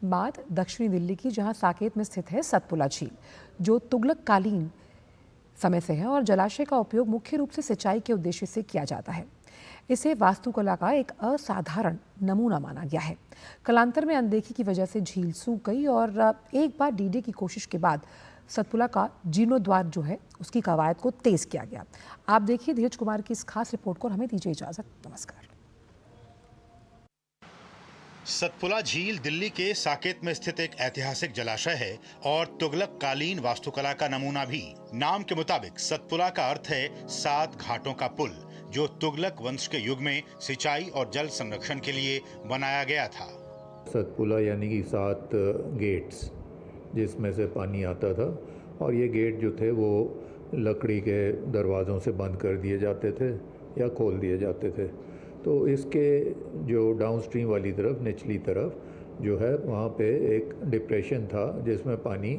बात दक्षिणी दिल्ली की, जहां साकेत में स्थित है सतपुड़ा झील, जो तुगलक कालीन समय से है और जलाशय का उपयोग मुख्य रूप से सिंचाई के उद्देश्य से किया जाता है। इसे वास्तुकला का एक असाधारण नमूना माना गया है। कालांतर में अनदेखी की वजह से झील सूख गई और एक बार डीडे की कोशिश के बाद सतपुड़ा का जीर्णोद्वार जो है उसकी कवायद को तेज किया गया। आप देखिए धीरज कुमार की इस खास रिपोर्ट को और हमें दीजिए इजाजत। नमस्कार। सतपुड़ा झील दिल्ली के साकेत में स्थित एक ऐतिहासिक जलाशय है और तुगलक कालीन वास्तुकला का नमूना भी। नाम के मुताबिक सतपुड़ा का अर्थ है 7 घाटों का पुल, जो तुगलक वंश के युग में सिंचाई और जल संरक्षण के लिए बनाया गया था। सतपुड़ा यानी कि 7 गेट्स जिसमें से पानी आता था, और ये गेट जो थे वो लकड़ी के दरवाज़ों से बंद कर दिए जाते थे या खोल दिए जाते थे। तो इसके जो डाउनस्ट्रीम वाली तरफ, निचली तरफ जो है, वहाँ पे एक डिप्रेशन था जिसमें पानी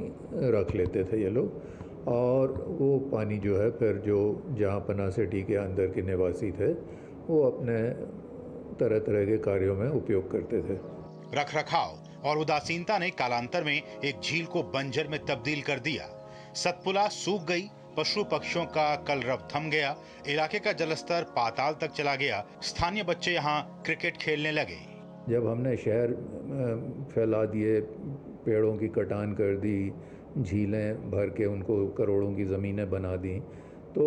रख लेते थे ये लोग, और वो पानी जो है फिर जो जहाँ पना सिटी के अंदर के निवासी थे वो अपने तरह तरह के कार्यों में उपयोग करते थे। रखरखाव और उदासीनता ने कालांतर में एक झील को बंजर में तब्दील कर दिया। सतपुड़ा सूख गई, पशु पक्षियों का कलरव थम गया, इलाके का जलस्तर पाताल तक चला गया। स्थानीय बच्चे यहाँ क्रिकेट खेलने लगे। जब हमने शहर फैला दिए, पेड़ों की कटान कर दी, झीलें भर के उनको करोड़ों की ज़मीनें बना दी, तो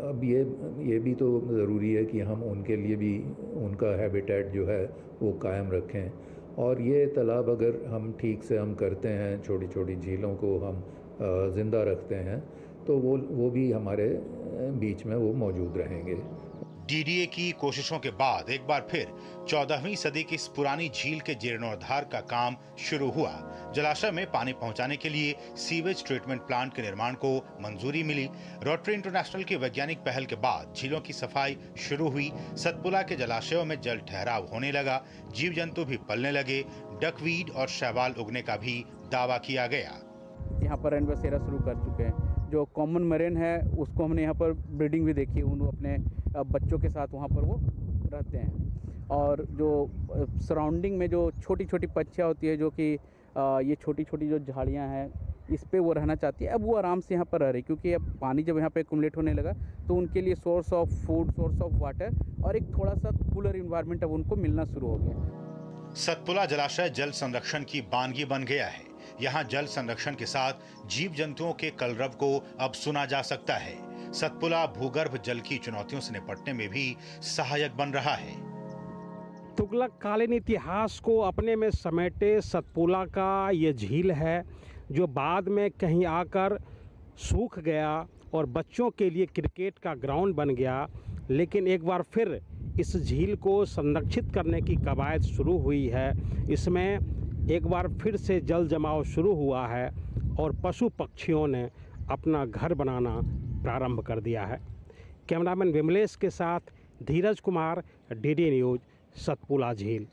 अब ये भी तो ज़रूरी है कि हम उनके लिए भी उनका हैबिटेट जो है वो कायम रखें। और ये तालाब अगर हम ठीक से हम करते हैं, छोटी छोटी झीलों को हम ज़िंदा रखते हैं, तो वो भी हमारे बीच में वो मौजूद रहेंगे। डीडीए की कोशिशों के बाद एक बार फिर 14वीं सदी की इस पुरानी झील के जीर्णोद्धार का काम शुरू हुआ। जलाशय में पानी पहुंचाने के लिए सीवेज ट्रीटमेंट प्लांट के निर्माण को मंजूरी मिली। रोटरी इंटरनेशनल की वैज्ञानिक पहल के बाद झीलों की सफाई शुरू हुई। सतपुड़ा के जलाशयों में जल ठहराव होने लगा, जीव जंतु भी पलने लगे, डकवीड और शैवाल उगने का भी दावा किया गया। यहाँ पर रेन बसेरा शुरू कर चुके हैं। जो कॉमन मरीन है उसको हमने यहाँ पर ब्रीडिंग भी देखी है, उन अपने बच्चों के साथ वहाँ पर वो रहते हैं। और जो सराउंडिंग में जो छोटी छोटी पक्षियाँ होती है, जो कि ये छोटी छोटी जो झाड़ियाँ हैं, इस पे वो रहना चाहती है। अब वो आराम से यहाँ पर रह रही, क्योंकि अब पानी जब यहाँ पे एक्युमुलेट होने लगा तो उनके लिए source of food, source of water और एक थोड़ा सा कूलर इन्वायरमेंट अब उनको मिलना शुरू हो गया। सतपुड़ा जलाशय जल संरक्षण की बानगी बन गया है। यहाँ जल संरक्षण के साथ जीव जंतुओं के कलरव को अब सुना जा सकता है। सतपुड़ा भूगर्भ जल की चुनौतियों से निपटने में भी सहायक बन रहा है। तुगलक कालीन इतिहास को अपने में समेटे सतपुड़ा का ये झील है, जो बाद में कहीं आकर सूख गया और बच्चों के लिए क्रिकेट का ग्राउंड बन गया। लेकिन एक बार फिर इस झील को संरक्षित करने की कवायद शुरू हुई है। इसमें एक बार फिर से जल जमाव शुरू हुआ है और पशु पक्षियों ने अपना घर बनाना प्रारंभ कर दिया है। कैमरामैन विमलेश के साथ धीरज कुमार, डीडी न्यूज़, सतपुड़ा झील।